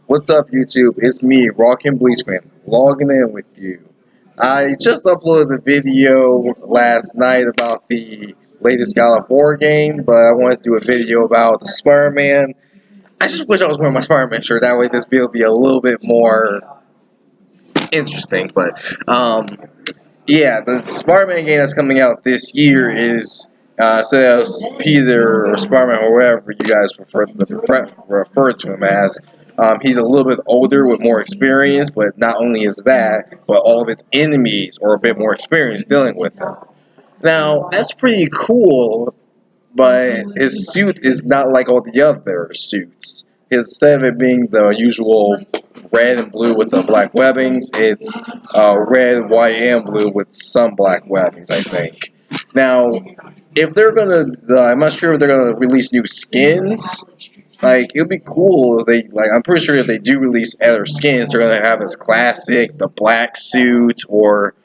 What's up, YouTube? It's me, Rockin' Bleachman, logging in with you. I just uploaded a video last night about the latest God of War game, but I wanted to do a video about the Spider-Man. I just wish I was wearing my Spider-Man shirt. That way, this video would be a little bit more interesting. Yeah, the Spider-Man game that's coming out this year is says Peter or Spider-Man or whatever you guys prefer to refer to him as. He's a little bit older with more experience, but not only is that, but all of his enemies are a bit more experienced dealing with him. Now, that's pretty cool, but his suit is not like all the other suits. Instead of it being the usual red and blue with the black webbings, it's red, white, and blue with some black webbings, I think. Now, if they're gonna, I'm not sure if they're gonna release new skins. Like, it'd be cool if they, like, I'm pretty sure if they do release other skins, they're gonna have his classic, the black suit, or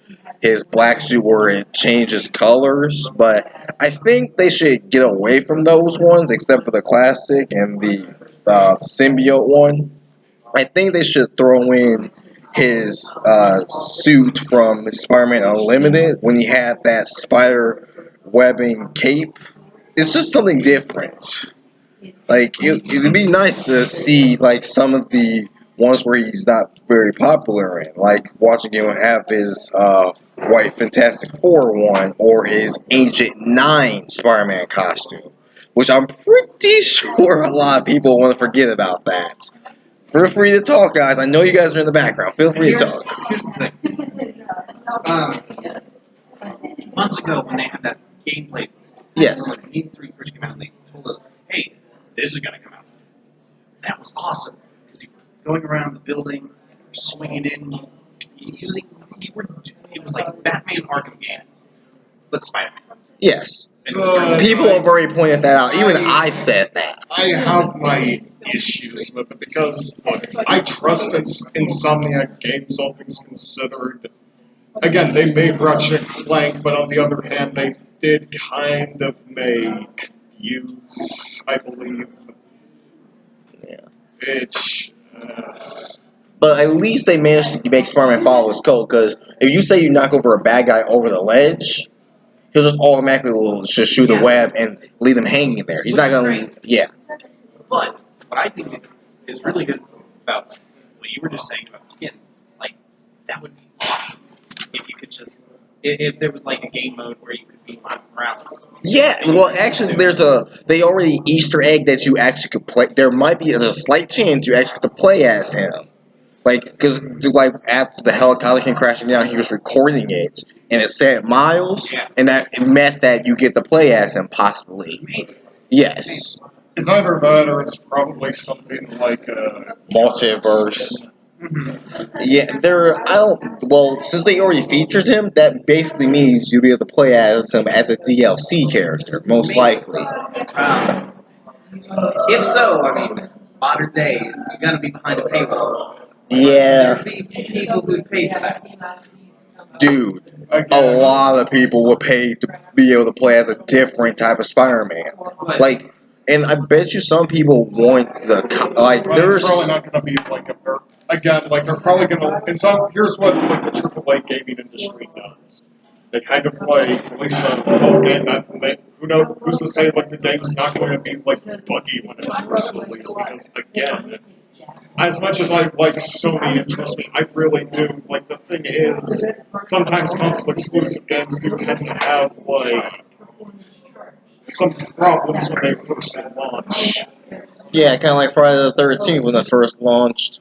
his black suit where it changes colors. But I think they should get away from those ones, except for the classic and the symbiote one. I think they should throw in his suit from Spider-Man Unlimited when he had that spider webbing cape. It's just something different. Like, it'd be nice to see, like, some of the ones where he's not very popular in. Like, watching him have his White Fantastic Four one or his Agent 9 Spider-Man costume. Which I'm pretty sure a lot of people want to forget about that. Feel free to talk, guys. I know you guys are in the background. Feel free to talk. Here's the thing. Months ago, when they had that gameplay, Yes. when Eden 3 first came out, and they told us, "Hey, this is gonna come out." That was awesome because you were going around the building, and you were swinging in, using. It was like Batman Arkham game, but Spider-Man. Yes. And People have already pointed that out. Even I said that. I have my issues with it because, look, I trust Insomniac Games, all things considered. Again, they made Ratchet and Clank, but on the other hand, they did kind of make Fuse, I believe. Yeah. Which, But at least they managed to make Spider-Man follow his code. Because if you say you knock over a bad guy over the ledge, he'll just automatically just shoot the web and leave him hanging there. He's not gonna. Yeah. But what I think is really good about what you were just saying about the skins, like that would be awesome if you could just if there was like a game mode where you could be Miles Morales. Yeah. Well, actually, they already Easter egg that you actually could play. There might be a slight chance you actually could play as him. Like, because like after the helicopter came crashing down, he was recording it, and it said Miles, and that it meant that you get to play as him possibly. Yes. it's either that or it's probably something like a Multiverse. Mm-hmm. Yeah, well, since they already featured him, that basically means you'll be able to play as him as a DLC character, most likely. If so, I mean, modern day, it's gonna be behind a paywall. Yeah, There'd be people who pay for that. dude, a again. lot of people would pay to be able to play as a different type of Spider-Man. Like, and I bet you some people want like, But there's... it's probably not going to be like a again, like they're probably going to. And some here's what like the AAA gaming industry does. They kind of like release a game that who knows who's to say like the game's not going to be like buggy when it's first released because again, as much as I like Sony and trust me, I really do. Like the thing is, sometimes console exclusive games do tend to have like some problems when they first launch. Yeah, kind of like Friday the 13th when it first launched.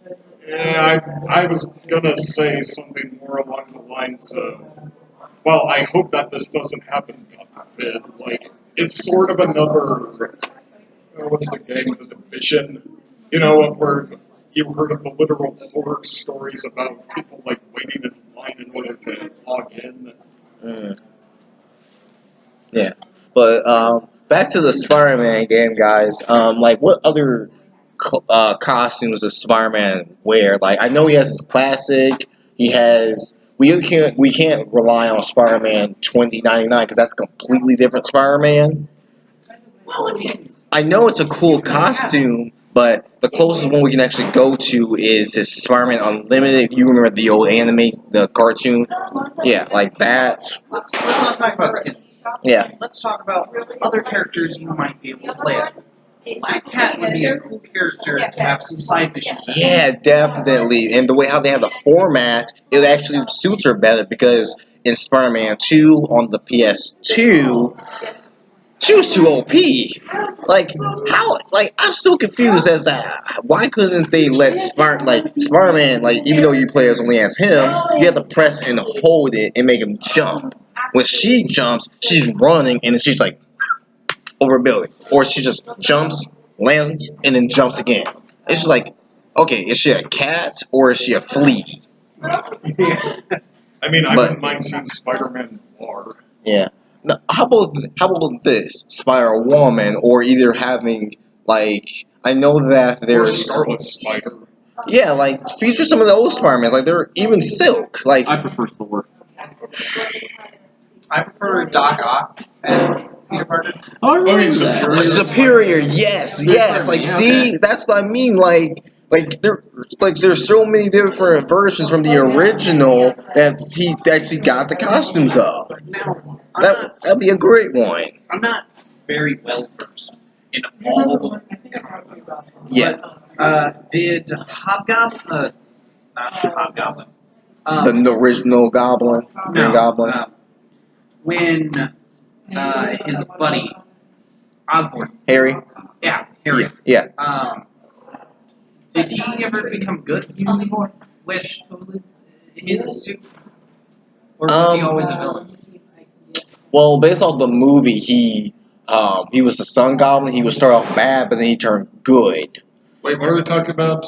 Yeah, I was gonna say something more along the lines of, well, I hope that this doesn't happen, God forbid. Like, it's sort of another, what's the game, The Division? You know, of where you heard of the literal horror stories about people, like, waiting in line in order to log in. Mm. Yeah, but back to the Spider-Man game, guys. Like, what other costumes does Spider-Man wear? Like, I know he has his classic. He has. We can't rely on Spider-Man 2099 because that's a completely different Spider-Man. Well, I mean, I know it's a cool costume, But the closest one we can actually go to is his Spider-Man Unlimited. You remember the old anime, the cartoon? Yeah, like that. Let's not talk about skins. Yeah. Let's talk about other characters you might be able to play as. Black Cat would be a cool character to have some side missions. Yeah, definitely. And the way how they have the format, it actually suits her better because in Spider-Man 2 on the PS2, she was too OP. Like how? Like I'm still confused as to why couldn't they let Spider-Man, like even though you play as only as him, you have to press and hold it and make him jump. When she jumps, she's running and then she's like over a building, or she just jumps, lands, and then jumps again. It's just like, okay, is she a cat or is she a flea? I mean, I But- wouldn't mind seeing Spider-Man Noir. Yeah. Now, how about this Spider Woman, or either having like I know that Or there's Scarlet Spider. yeah, like feature some of the old Spider-Mans, like they're even Silk, like I prefer Thor. I prefer Doc Ock as Peter Parker. Oh, I remember mean, that. Superior. Superior, yes, like Yeah, see, okay. that's what I mean, like there's so many different versions from the original that he actually got the costumes of. Now, That'd be a great one. I'm not very well versed in all of the comics. Yeah. But, did Hobgoblin, not Hobgoblin, The original Goblin, Green Goblin. when his buddy Osborn, Harry. yeah, Harry, Yeah. did he ever become good with his suit, or was he always a villain? Well, based off the movie, he was the Sun Goblin. He would start off bad, but then he turned good. Wait, what are we talking about?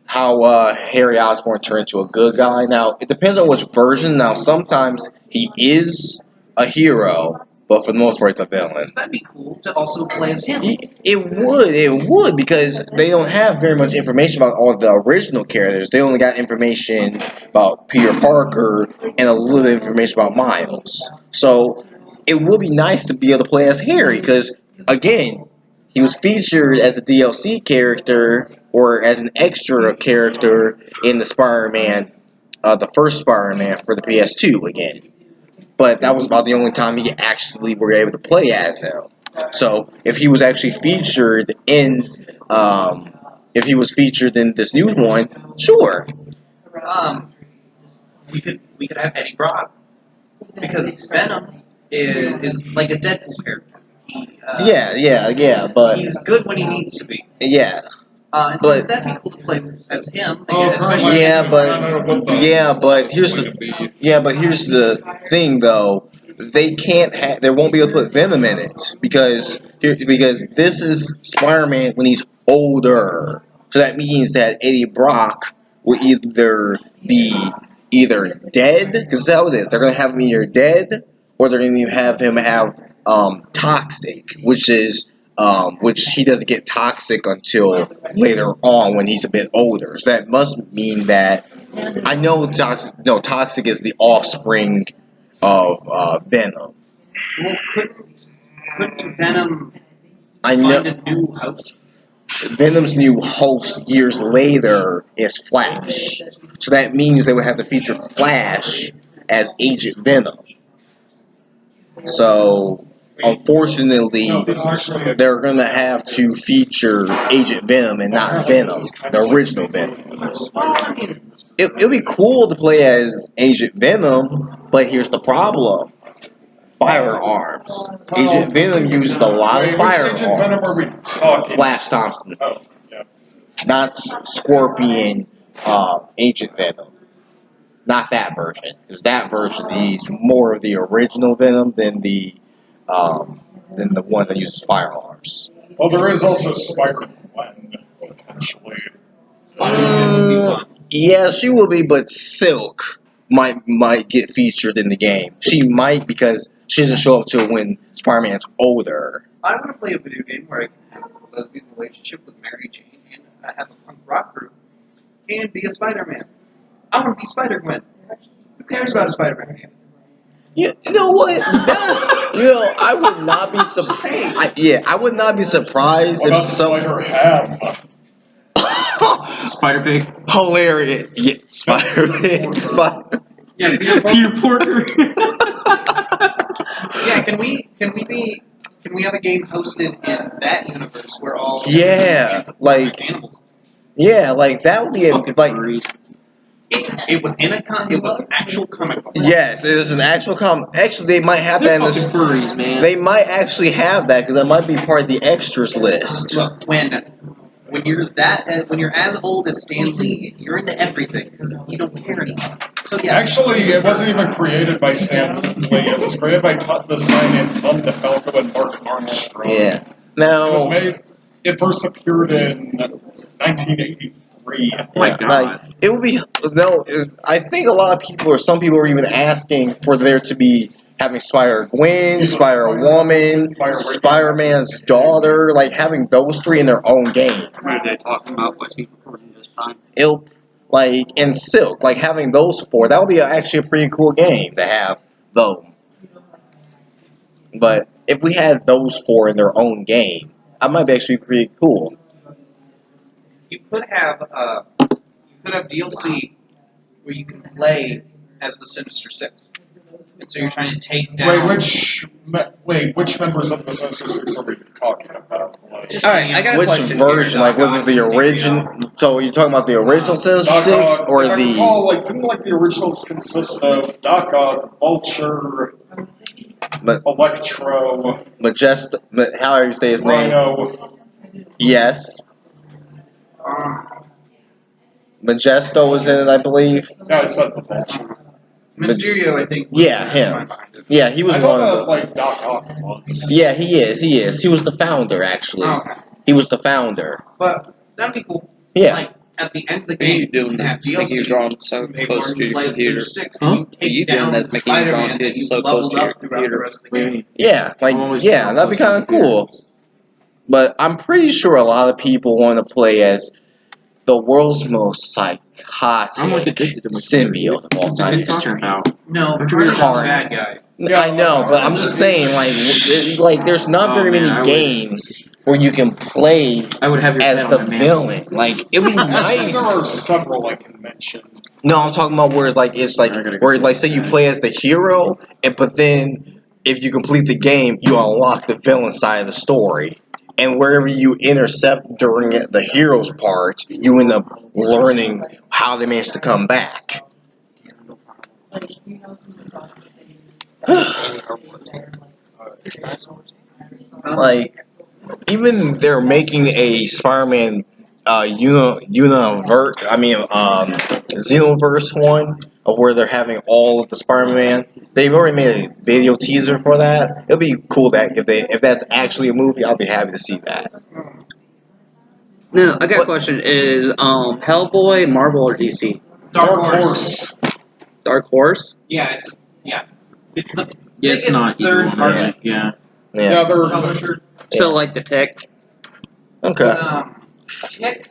How Harry Osborn turned into a good guy. Now it depends on which version. Now sometimes he is a hero, but for the most part, he's a villain. That'd be cool to also play as him. It would, because they don't have very much information about all the original characters. They only got information about Peter Parker and a little bit of information about Miles. So it would be nice to be able to play as Harry, because again, he was featured as a DLC character or as an extra character in the Spider-Man, the first Spider-Man for the PS2 again. But that was about the only time he actually were able to play as him. So if he was actually featured in, this new one, sure. We could have Eddie Brock, because Venom is like a Deadpool character. He, Yeah, but he's good when he needs to be. yeah, And so But- that'd be cool to play as him, Oh, especially. Yeah, but here's the thing though. They can't they won't be able to put Venom in it because this is Spider-Man when he's older. So that means that Eddie Brock will either be dead, because that's how it is. They're gonna have him either dead, or they're gonna have him have toxic, which he doesn't get toxic until later on when he's a bit older. So that must mean that I know toxic is the offspring of Venom. Well, couldn't Venom I find know a new house? Venom's new host years later is Flash. So that means they would have to feature Flash as Agent Venom. So unfortunately, they're gonna have to feature Agent Venom and not Venom, the original Venom. It'll be cool to play as Agent Venom, but here's the problem: firearms. Agent Venom uses a lot of Which Agent Venom are we firearms. talking? Flash Thompson, Oh, yeah. not Scorpion. Agent Venom. Not that version, because that version is more of the original Venom than the one that uses firearms. Well, there is also Spider-Gwen, potentially. Yeah, she will be, but Silk might get featured in the game. She might, because she doesn't show up till when Spider-Man's older. I want to play a video game where I can have a lesbian relationship with Mary Jane and have a punk rock group and be a Spider-Man. I want to be Spider-Gwen. Who cares about a Spider-Man game? You know what? I would not be surprised. I would not be surprised What if about some. Spider-Ham? Spider Pig. Hilarious. Yeah, Spider-Man. Spider. Yeah, Peter Porker. yeah. Can we have a game hosted in that universe where all Yeah, like animals? yeah, like that would be a, Fucking like furries. It was an actual comic book. yes, it is an actual Actually, they might have that They're in fucking this. furries, man. They might actually have that because that might be part of the extras list. Look, when you're as old as Stan Lee, you're into everything because you don't care anymore. So yeah. Actually, it wasn't even created by Stan Lee. It was created by this guy named Tom DeFalco and Mark Armstrong. Yeah. It was Now, made. It first appeared in 1983. Oh my God. like it would be no. I think a lot of people, or some people, are even asking for there to be having Spider-Gwen, Spider-Woman, Spider-Man's daughter, like having those three in their own game. What are they talking about? What's he recording this time? It'll like and Silk, like having those four. That would be actually a pretty cool game to have though. But if we had those four in their own game, that might be actually pretty cool. You could have DLC where you can play as the Sinister Six, and so you're trying to take down. which members of the Sinister Six are we talking about? Like, Just Alright, I got a Which question version? here. Like, was it the original? So you're talking about the original Sinister Doc Six Ock, or if I the? recall, like, didn't like the originals consist of Doc Ock, Vulture, Electro, However you say his name. Rhino. Yes. Majesto was in it, I believe. Yeah, I said the Vulture. Mysterio, I think. Yeah, him. Yeah, he was I one thought of that the. like Doc Ock was. Yeah, he is. He is. He was the founder, actually. Oh, okay. He was the founder. But that'd be cool. Yeah. Like at the end of the What are you game, doing you that? have I think you're DLC. drawing so Maybe close where to you your play the computer. Sinister Six, Huh? and you What are you take doing down that's the making you draw Spider-Man to that it you so close leveled to your up throughout the computer? rest of the game. Yeah, I'm always yeah, that'd be kind of cool. But I'm pretty sure a lot of people want to play as the world's most I'm like psychotic addicted to my symbiote of all time. What's talking about? No, Don't you Carnage's realize- the bad guy. Yeah, I know, but I'm just saying, like there's not Oh, very man, many I would- games where you can play I would have your as head the on my villain. Like it'd be Actually, there are nice. several I can mention. No, I'm talking about where like it's like I gotta go where see like say you that. play as the hero, and but then if you complete the game, you unlock the villain side of the story. And wherever you intercept during the hero's part, you end up learning how they managed to come back. Like, even they're making a Spider-Man Xenoverse one of where they're having all of the Spider-Man. They've already made a video teaser for that. It'll be cool that if that's actually a movie, I'll be happy to see that. No, I got a What- question. Is Hellboy Marvel or DC? Dark Horse. Dark Horse? Yeah, it's the Yeah, it's biggest not third either one. party Yeah. Yeah, Yeah. they're publisher. So like the Tick? Okay. Tick.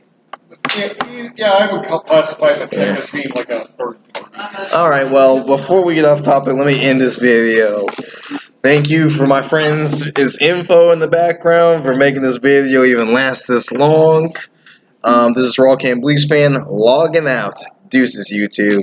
yeah, I would classify the Tick as being like a third party. All right. Well, before we get off topic, let me end this video. Thank you for my friends' info in the background for making this video even last this long. This is Raw Can Bleach fan logging out. Deuces, YouTube.